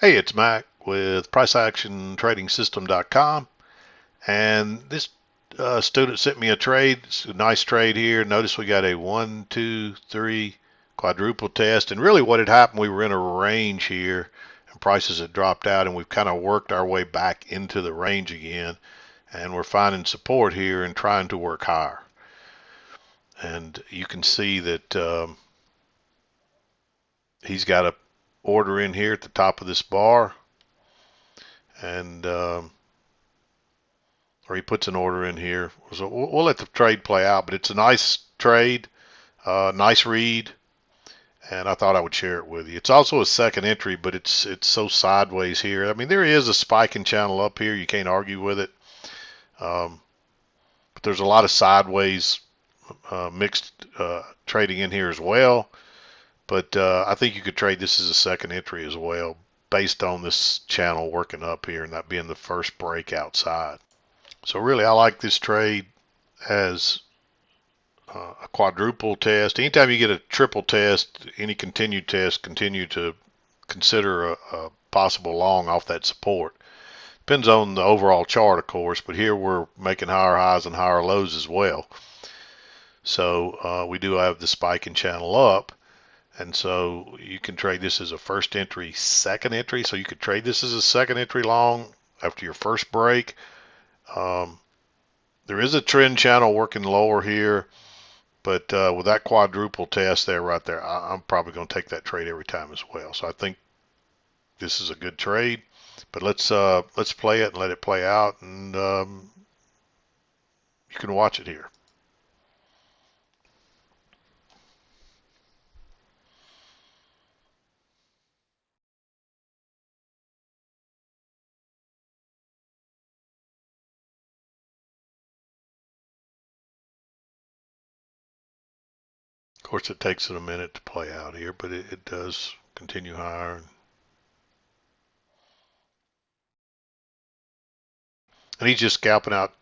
Hey, it's Mac with PriceActionTradingSystem.com, and this student sent me a trade. It's a nice trade here. Notice we got a 1, 2, 3 quadruple test, and really what had happened, we were in a range here, and prices had dropped out, and we've kind of worked our way back into the range again, and we're finding support here and trying to work higher. And you can see that he's got a order in here at the top of this bar, and or he puts an order in here. So we'll let the trade play out, but it's a nice trade, nice read, and I thought I would share it with you. It's also a second entry, but it's so sideways here. I mean, there is a spiking channel up here. You can't argue with it, but there's a lot of sideways mixed trading in here as well. But I think you could trade this as a second entry as well, based on this channel working up here and that being the first break outside. So really, I like this trade as a quadruple test. Anytime you get a triple test, any continued test, continue to consider a possible long off that support. Depends on the overall chart, of course, but here we're making higher highs and higher lows as well. So we do have the spiking channel up, and so you can trade this as a first entry, second entry. So you could trade this as a second entry long after your first break. There is a trend channel working lower here. But with that quadruple test there, right there, I'm probably going to take that trade every time as well. So I think this is a good trade. But let's play it and let it play out, and you can watch it here. Of course, it takes it a minute to play out here, but it does continue higher. And he's just scalping out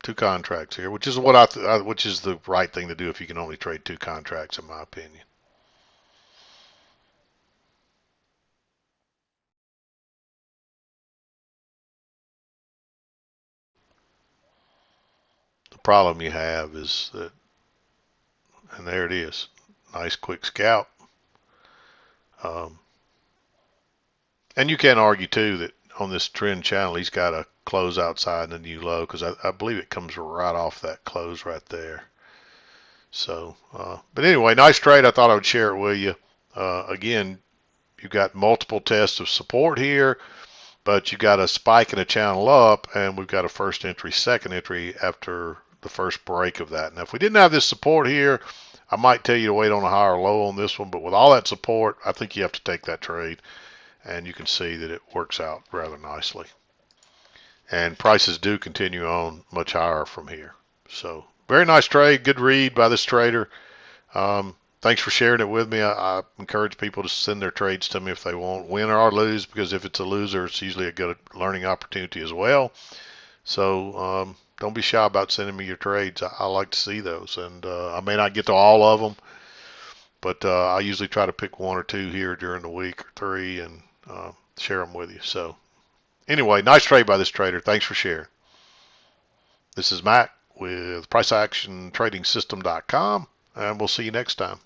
two contracts here, which is what which is the right thing to do if you can only trade two contracts, in my opinion. The problem you have is that, and there it is, nice quick scalp. Um, And you can argue too that on this trend channel, he's got a close outside and a new low, because I believe it comes right off that close right there. So, but anyway, nice trade. I thought I would share it with you. Again, you've got multiple tests of support here, but you got a spike and a channel up, and we've got a first entry, second entry after the first break of that. Now, if we didn't have this support here, I might tell you to wait on a higher low on this one, but with all that support, I think you have to take that trade, and you can see that it works out rather nicely. And prices do continue on much higher from here. So very nice trade, good read by this trader. Thanks for sharing it with me. I encourage people to send their trades to me if they want, win or lose, because if it's a loser, it's usually a good learning opportunity as well. So don't be shy about sending me your trades. I like to see those, and I may not get to all of them, but I usually try to pick one or two here during the week or three and share them with you. So anyway, nice trade by this trader. Thanks for sharing. This is Mac with PriceActionTradingSystem.com, and we'll see you next time.